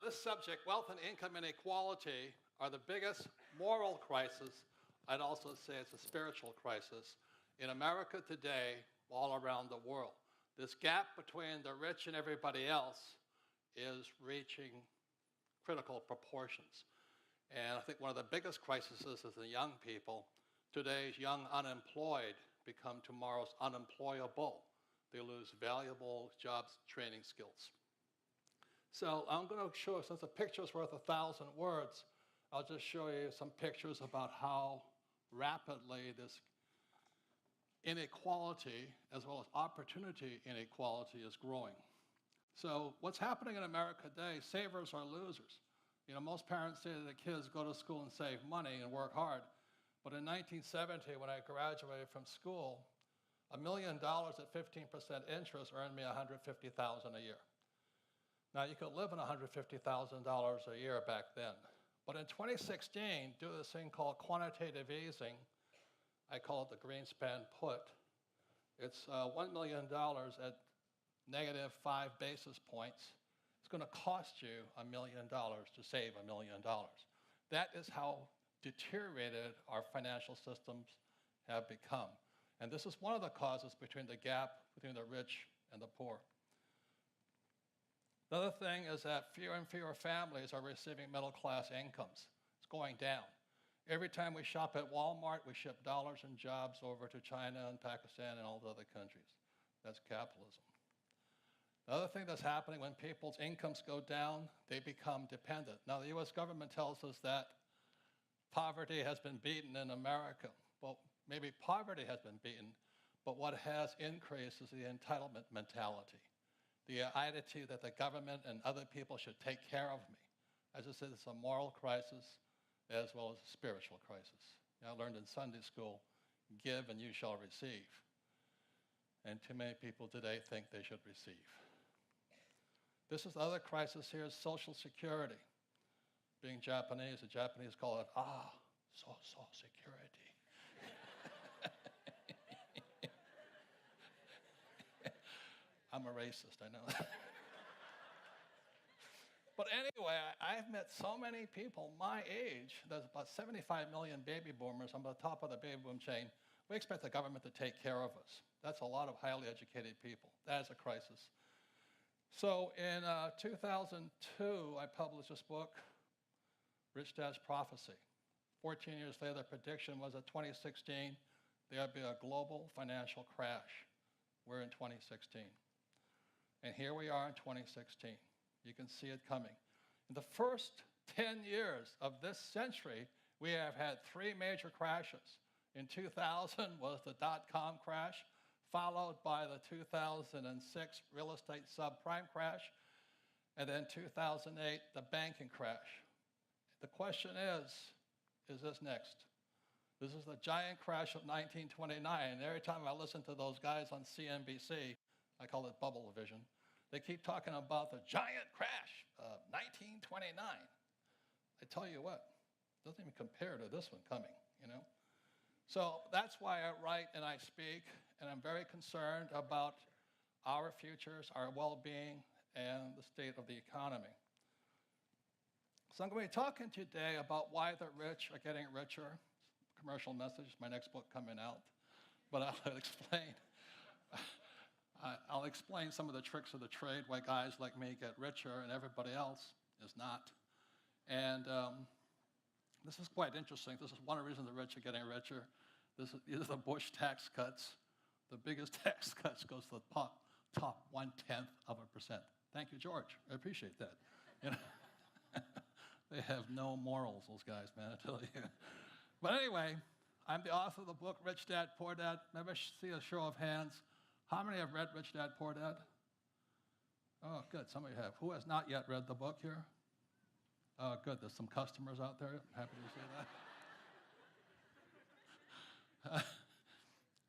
This subject, wealth and income inequality, are the biggest moral crisis. I'd also say it's a spiritual crisis in America today, all around the world. This gap between the rich and everybody else is reaching critical proportions. And I think one of the biggest crises is the young people. Today's young unemployed become tomorrow's unemployable. They lose valuable jobs, training skills. So I'm going to show, since a picture's worth 1,000 words, I'll just show you some pictures about how rapidly this inequality, as well as opportunity inequality, is growing. So what's happening in America today, savers are losers. You know, most parents say to their kids, go to school and save money and work hard. But in 1970, when I graduated from school, $1 million at 15% interest earned me $150,000 a year. Now, you could live on $150,000 a year back then. But in 2016, due to this thing called quantitative easing, I call it the Greenspan put, it's $1 million at negative 5 basis points. It's going to cost you $1 million to save $1 million. That is how deteriorated our financial systems have become. And this is one of the causes between the gap between the rich and the poor. The other thing is that fewer and fewer families are receiving middle-class incomes. It's going down. Every time we shop at Walmart, we ship dollars and jobs over to China and Pakistan and all the other countries. That's capitalism. The other thing that's happening when people's incomes go down, they become dependent. Now, the US government tells us that poverty has been beaten in America. Well, maybe poverty has been beaten, but what has increased is the entitlement mentality. The attitude that the government and other people should take care of me. As I said, it's a moral crisis as well as a spiritual crisis. I learned in Sunday school, give and you shall receive. And too many people today think they should receive. This is the other crisis here, is Social Security. Being Japanese, the Japanese call it, Social Security. I'm a racist, I know. But anyway, I've met so many people my age. There's about 75 million baby boomers. I'm at the top of the baby boom chain. We expect the government to take care of us. That's a lot of highly educated people. That is a crisis. So in 2002, I published this book, Rich Dad's Prophecy. 14 years later, the prediction was that 2016, there would be a global financial crash. We're in 2016. And here we are in 2016. You can see it coming. In the first 10 years of this century, we have had 3 major crashes. In 2000 was the dot-com crash, followed by the 2006 real estate subprime crash, and then 2008, the banking crash. The question is this next? This is the giant crash of 1929. And every time I listen to those guys on CNBC, I call it bubble vision, they keep talking about the giant crash of 1929. I tell you what, it doesn't even compare to this one coming, you know? So that's why I write and I speak, and I'm very concerned about our futures, our well-being, and the state of the economy. So I'm going to be talking today about why the rich are getting richer. Commercial message, my next book coming out. But I'll explain some of the tricks of the trade, why guys like me get richer and everybody else is not. And this is quite interesting. This is one of the reasons the rich are getting richer. These are the Bush tax cuts. The biggest tax cuts goes to the top 0.1%. Thank you, George. I appreciate that. You know, they have no morals, those guys, man, I tell you. But anyway, I'm the author of the book, Rich Dad, Poor Dad. Maybe see a show of hands. How many have read Rich Dad, Poor Dad? Oh, good, some of you have. Who has not yet read the book here? Oh, good, there's some customers out there. Happy to see that.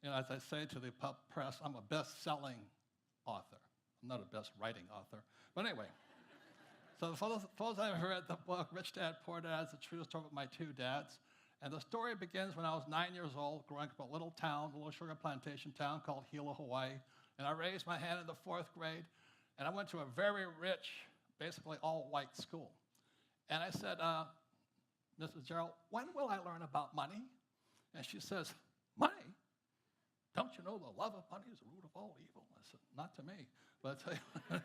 You know, as I say to the press, I'm a best-selling author. I'm not a best-writing author. But anyway, so for those that have read the book, Rich Dad, Poor Dad, is the true story of my 2 dads. And the story begins when I was 9 years old, growing up in a little town, a little sugar plantation town called Hilo, Hawaii. And I raised my hand in the 4th grade, and I went to a very rich basically all-white school. And I said, Mrs. Gerald, when will I learn about money? And she says, money? Don't you know the love of money is the root of all evil? I said, not to me, but I tell you.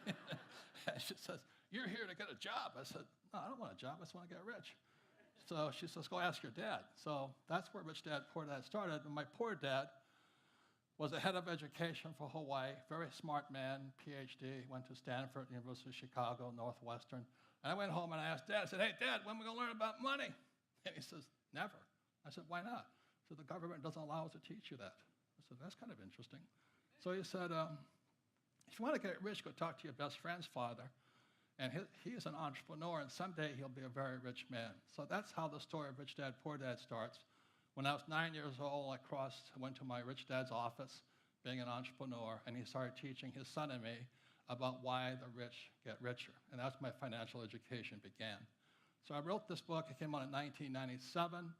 And she says, you're here to get a job. I said, no, I don't want a job. I just want to get rich. So she says, go ask your dad. So that's where Rich Dad, Poor Dad started. And my poor dad was the head of education for Hawaii, very smart man, PhD, went to Stanford, University of Chicago, Northwestern. And I went home and I asked Dad, I said, hey, Dad, when are we going to learn about money? And he says, never. I said, why not? He said, the government doesn't allow us to teach you that. I said, that's kind of interesting. So he said, if you want to get rich, go talk to your best friend's father. And he is an entrepreneur, and someday he'll be a very rich man. So that's how the story of Rich Dad, Poor Dad starts. When I was 9 years old, I went to my rich dad's office, being an entrepreneur, and he started teaching his son and me about why the rich get richer. And that's my financial education began. So I wrote this book. It came out in 1997.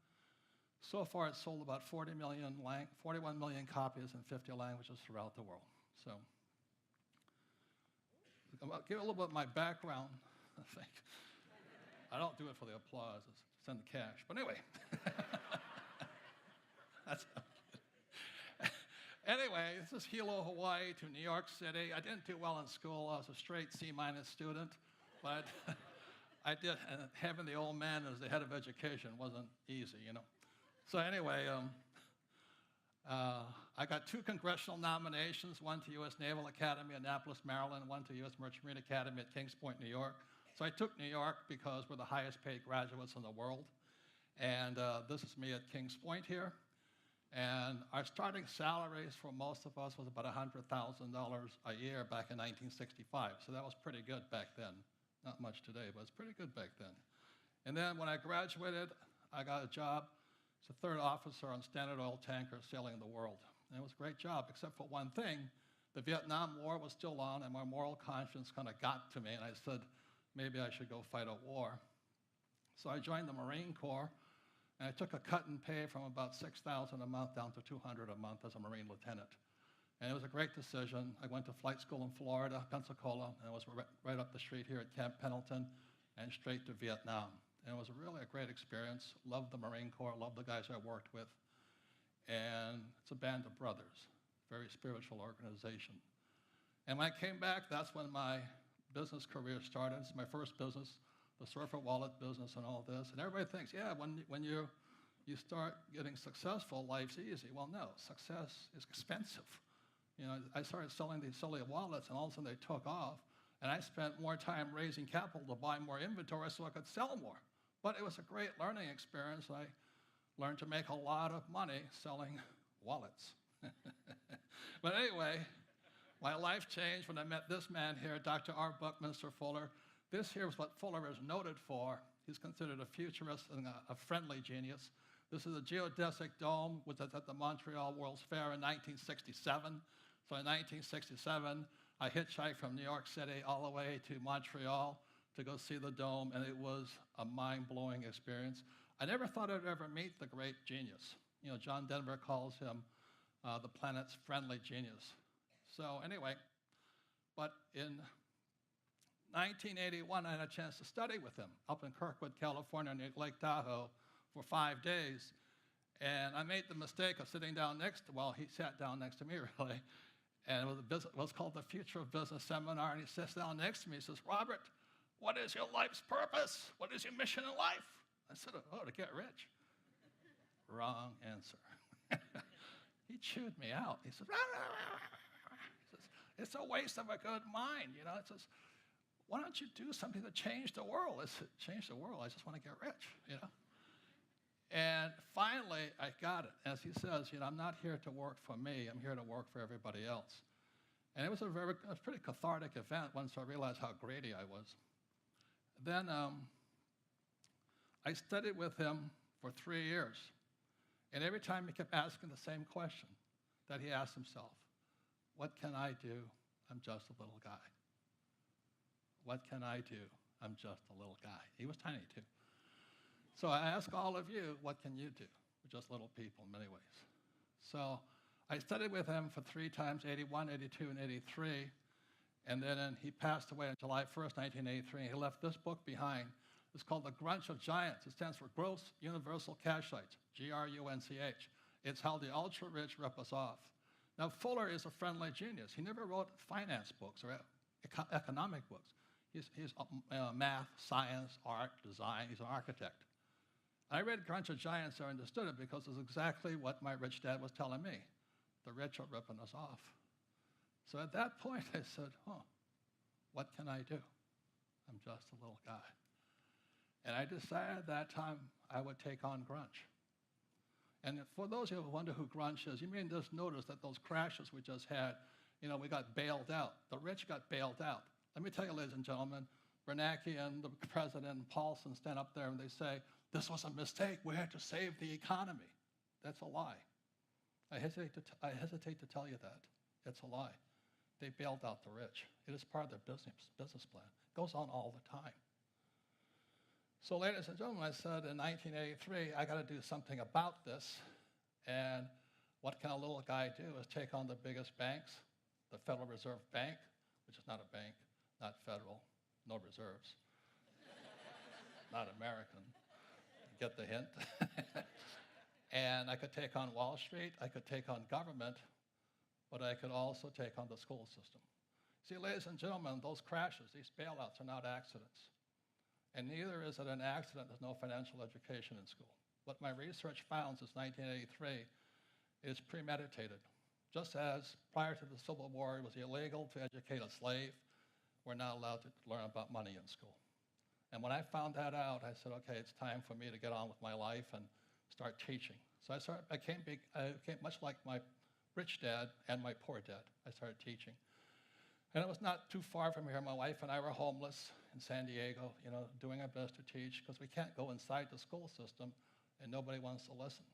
So far, it's sold about 41 million copies in 50 languages throughout the world. So I'll give a little bit of my background, I think. I don't do it for the applause. It's send the cash. But anyway. Anyway, this is Hilo, Hawaii to New York City. I didn't do well in school. I was a straight C- student. But I did, and having the old man as the head of education wasn't easy, you know. So anyway, I got 2 congressional nominations, one to U.S. Naval Academy, Annapolis, Maryland, one to U.S. Merchant Marine Academy at Kings Point, New York. So I took New York because we're the highest paid graduates in the world. And this is me at Kings Point here. And our starting salaries for most of us was about $100,000 a year back in 1965. So that was pretty good back then. Not much today, but it's pretty good back then. And then when I graduated, I got a job as a 3rd officer on Standard Oil tankers sailing the world. And it was a great job, except for one thing. The Vietnam War was still on, and my moral conscience kind of got to me, and I said, maybe I should go fight a war. So I joined the Marine Corps, and I took a cut in pay from about $6,000 a month down to $200 a month as a Marine lieutenant. And it was a great decision. I went to flight school in Florida, Pensacola, and I was right up the street here at Camp Pendleton, and straight to Vietnam. And it was really a great experience. Loved the Marine Corps, loved the guys I worked with. And it's a band of brothers, very spiritual organization. And when I came back, that's when my business career started. It's my first business, the surfer wallet business and all this. And everybody thinks, yeah, when you start getting successful, life's easy. Well, no, success is expensive. You know, I started selling these silly wallets, and all of a sudden they took off. And I spent more time raising capital to buy more inventory so I could sell more. But it was a great learning experience. I learned to make a lot of money selling wallets. But anyway, my life changed when I met this man here, Dr. R. Buckminster Fuller. This here is what Fuller is noted for. He's considered a futurist and a friendly genius. This is a geodesic dome, which was at the Montreal World's Fair in 1967. So in 1967, I hitchhiked from New York City all the way to Montreal to go see the dome, and it was a mind-blowing experience. I never thought I'd ever meet the great genius. You know, John Denver calls him the planet's friendly genius. So anyway, but in 1981, I had a chance to study with him up in Kirkwood, California, near Lake Tahoe for 5 days. And I made the mistake of sitting down well, he sat down next to me, really. And it was called the Future of Business Seminar. And he sits down next to me. He says, Robert, what is your life's purpose? What is your mission in life? I said, oh, to get rich. Wrong answer. He chewed me out. He says, it's a waste of a good mind. You know, it says, why don't you do something to change the world? I said, change the world? I just want to get rich, you know. And finally, I got it. As he says, you know, I'm not here to work for me. I'm here to work for everybody else. And it was a pretty cathartic event once I realized how greedy I was. Then I studied with him for 3 years. And every time he kept asking the same question that he asked himself, what can I do? I'm just a little guy. What can I do? I'm just a little guy. He was tiny, too. So I ask all of you, what can you do? We're just little people in many ways. So I studied with him for 3 times, 81, 82, and 83. And then he passed away on July 1st, 1983, and he left this book behind. It's called The Grunch of Giants. It stands for Gross Universal Cashites, Grunch. It's how the ultra-rich rip us off. Now, Fuller is a friendly genius. He never wrote finance books or economic books. He's math, science, art, design. He's an architect. I read Grunch of Giants and I understood it because it's exactly what my rich dad was telling me. The rich are ripping us off. So at that point, I said, what can I do? I'm just a little guy. And I decided at that time I would take on grunge. And for those of you who wonder who grunge is, you may just notice that those crashes we just had, we got bailed out. The rich got bailed out. Let me tell you, ladies and gentlemen, Bernanke and the president and Paulson stand up there and they say, this was a mistake. We had to save the economy. That's a lie. I hesitate to tell you that. It's a lie. They bailed out the rich. It is part of their business plan. It goes on all the time. So ladies and gentlemen, I said in 1983, I got to do something about this. And what can a little guy do is take on the biggest banks, the Federal Reserve Bank, which is not a bank, not federal, no reserves, not American. Get the hint? And I could take on Wall Street, I could take on government, but I could also take on the school system. See, ladies and gentlemen, those crashes, these bailouts are not accidents. And neither is it an accident there's no financial education in school. What my research found since 1983 is premeditated. Just as prior to the Civil War it was illegal to educate a slave, we're not allowed to learn about money in school. And when I found that out, I said, okay, it's time for me to get on with my life and start teaching. So I became much like my rich dad and my poor dad. I started teaching. And it was not too far from here. My wife and I were homeless in San Diego, doing our best to teach because we can't go inside the school system and nobody wants to listen.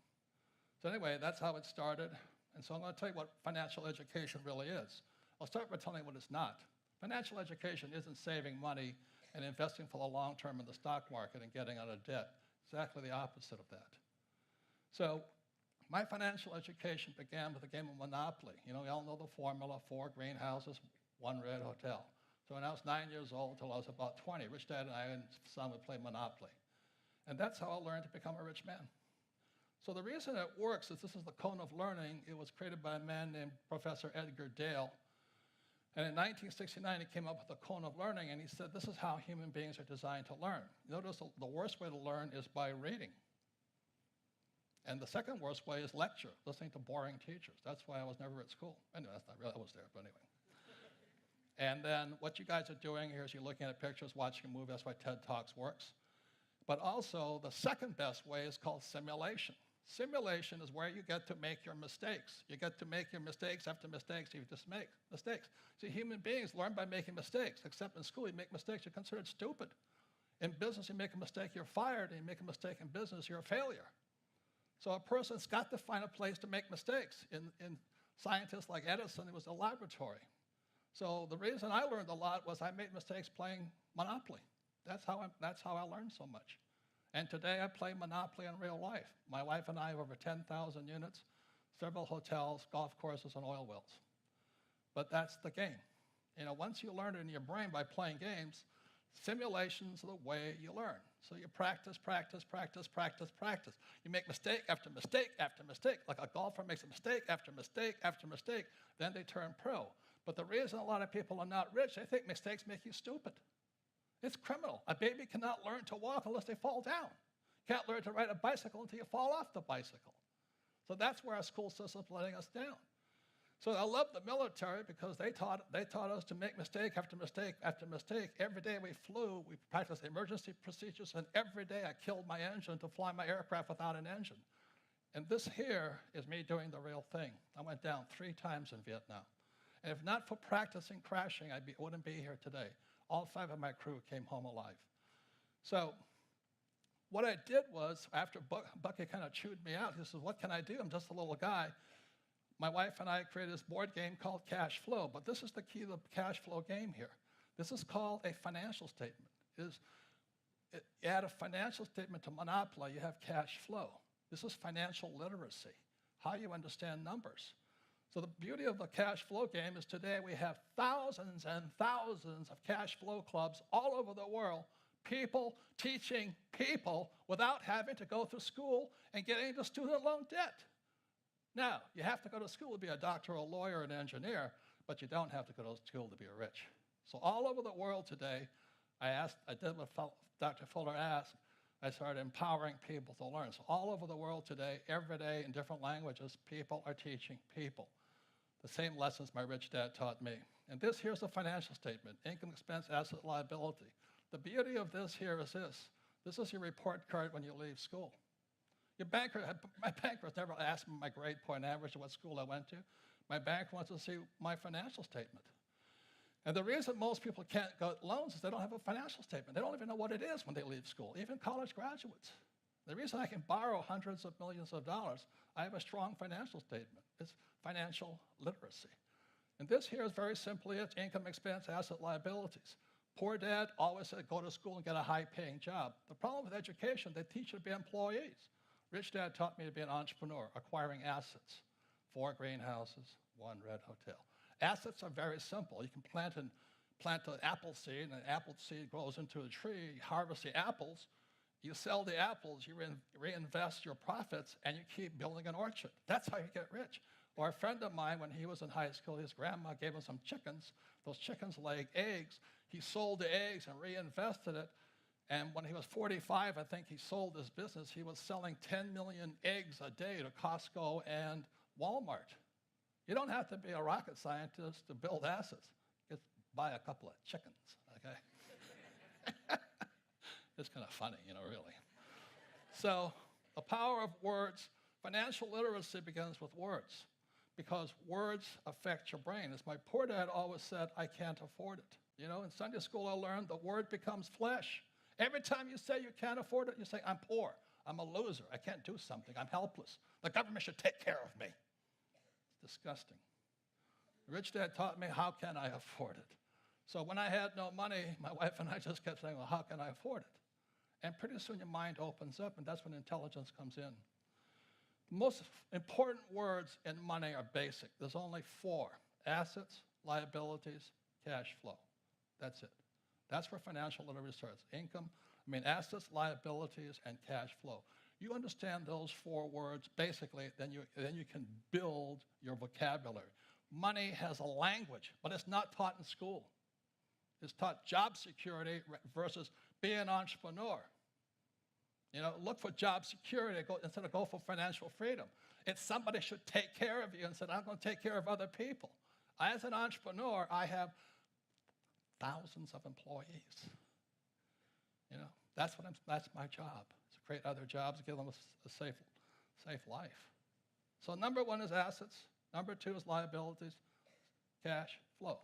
So anyway, that's how it started. And so I'm going to tell you what financial education really is. I'll start by telling you what it's not. Financial education isn't saving money and investing for the long term in the stock market and getting out of debt. Exactly the opposite of that. So my financial education began with a game of Monopoly. We all know the formula, 4 greenhouses, 1 red hotel. So when I was 9 years old till I was about 20, Rich Dad and I and son would play Monopoly. And that's how I learned to become a rich man. So the reason it works is this is the cone of learning. It was created by a man named Professor Edgar Dale. And in 1969, he came up with the cone of learning, and he said, this is how human beings are designed to learn. Notice the worst way to learn is by reading. And the second worst way is lecture, listening to boring teachers. That's why I was never at school. Anyway, that's not really, I was there, but anyway. And then what you guys are doing here is you're looking at pictures, watching a movie. That's why TED Talks works. But also, the second best way is called simulation. Simulation is where you get to make your mistakes. You get to make your mistakes after mistakes. You just make mistakes. See, human beings learn by making mistakes, except in school you make mistakes, you're considered stupid. In business, you make a mistake, you're fired, and you make a mistake in business, you're a failure. So a person's got to find a place to make mistakes. In scientists like Edison, it was a laboratory. So the reason I learned a lot was I made mistakes playing Monopoly. That's how I learned so much. And today I play Monopoly in real life. My wife and I have over 10,000 units, several hotels, golf courses, and oil wells. But that's the game. Once you learn it in your brain by playing games, simulations are the way you learn. So you practice, practice, practice, practice, practice. You make mistake after mistake after mistake. Like a golfer makes a mistake after mistake after mistake, then they turn pro. But the reason a lot of people are not rich, they think mistakes make you stupid. It's criminal. A baby cannot learn to walk unless they fall down. Can't learn to ride a bicycle until you fall off the bicycle. So that's where our school system's letting us down. So I love the military because they taught us to make mistake after mistake after mistake. Every day we flew, we practiced emergency procedures, and every day I killed my engine to fly my aircraft without an engine. And this here is me doing the real thing. I went down 3 times in Vietnam. And if not for practicing crashing, I wouldn't be here today. All 5 of my crew came home alive. So what I did was, after Bucky kind of chewed me out, he says, what can I do? I'm just a little guy. My wife and I created this board game called Cash Flow, but this is the key to the cash flow game here. This is called a financial statement. You add a financial statement to Monopoly, you have cash flow. This is financial literacy, how you understand numbers. So the beauty of the cash flow game is today we have thousands and thousands of cash flow clubs all over the world, people teaching people without having to go through school and getting into student loan debt. Now, you have to go to school to be a doctor, a lawyer, an engineer, but you don't have to go to school to be rich. So all over the world today, I did what Dr. Fuller asked. I started empowering people to learn. So all over the world today, every day in different languages, people are teaching people the same lessons my rich dad taught me. And this here's a financial statement: income, expense, asset, liability. The beauty of this here is this. This is your report card when you leave school. My banker has never asked me my grade point average or what school I went to. My banker wants to see my financial statement. And the reason most people can't get loans is they don't have a financial statement. They don't even know what it is when they leave school, even college graduates. The reason I can borrow hundreds of millions of dollars, I have a strong financial statement. It's financial literacy. And this here is very simply it's income, expense, asset, liabilities. Poor dad always said go to school and get a high-paying job. The problem with education, they teach you to be employees. Rich dad taught me to be an entrepreneur, acquiring assets. 4 greenhouses, 1 red hotel. Assets are very simple. You can plant an apple seed, and an apple seed grows into a tree. You harvest the apples. You sell the apples. You reinvest your profits, and you keep building an orchard. That's how you get rich. Or a friend of mine, when he was in high school, his grandma gave him some chickens. Those chickens laid eggs. He sold the eggs and reinvested it. And when he was 45, I think he sold his business. He was selling 10 million eggs a day to Costco and Walmart. You don't have to be a rocket scientist to build assets. Just buy a couple of chickens, okay? It's kind of funny, really. So the power of words, financial literacy begins with words because words affect your brain. As my poor dad always said, I can't afford it. In Sunday school I learned the word becomes flesh. Every time you say you can't afford it, you say, I'm poor, I'm a loser, I can't do something, I'm helpless. The government should take care of me. Disgusting. Rich dad taught me, how can I afford it? So when I had no money, my wife and I just kept saying, well, how can I afford it? And pretty soon your mind opens up, and that's when intelligence comes in. The most important words in money are basic. There's only 4: assets, liabilities, cash flow. That's it. That's where financial literacy starts. Assets, liabilities, and cash flow. You understand those 4 words, basically, then you can build your vocabulary. Money has a language, but it's not taught in school. It's taught job security versus being an entrepreneur. Look for job security instead of go for financial freedom. It's somebody should take care of you instead of I'm going to take care of other people. As an entrepreneur, I have thousands of employees. That's my job. To create other jobs, give them a safe life. So number 1 is assets. Number 2 is liabilities, cash flow.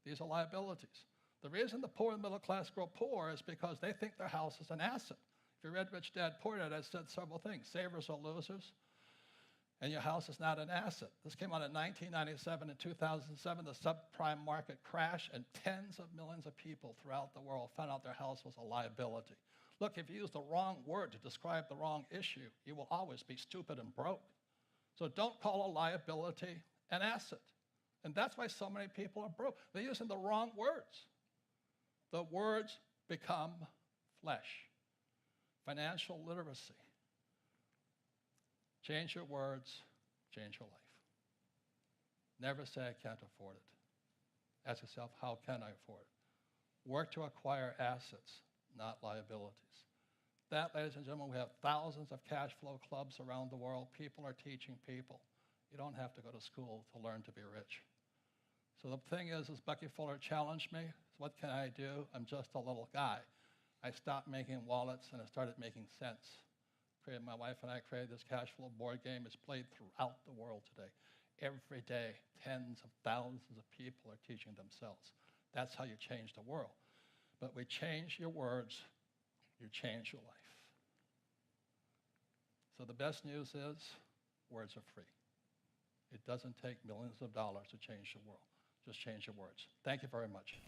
These are liabilities. The reason the poor and middle class grow poor is because they think their house is an asset. If you read Rich Dad, Poor Dad, I said several things. Savers are losers, and your house is not an asset. This came out in 1997 and 2007. The subprime market crashed, and tens of millions of people throughout the world found out their house was a liability. Look, if you use the wrong word to describe the wrong issue, you will always be stupid and broke. So don't call a liability an asset. And that's why so many people are broke. They're using the wrong words. The words become flesh. Financial literacy. Change your words, change your life. Never say I can't afford it. Ask yourself, how can I afford it? Work to acquire assets, not liabilities. That, ladies and gentlemen, we have thousands of cash flow clubs around the world. People are teaching people. You don't have to go to school to learn to be rich. So the thing is Bucky Fuller challenged me. What can I do? I'm just a little guy. I stopped making wallets and I started making cents. My wife and I created this cash flow board game. It's played throughout the world today. Every day, tens of thousands of people are teaching themselves. That's how you change the world. But we change your words, you change your life. So the best news is words are free. It doesn't take millions of dollars to change the world. Just change your words. Thank you very much.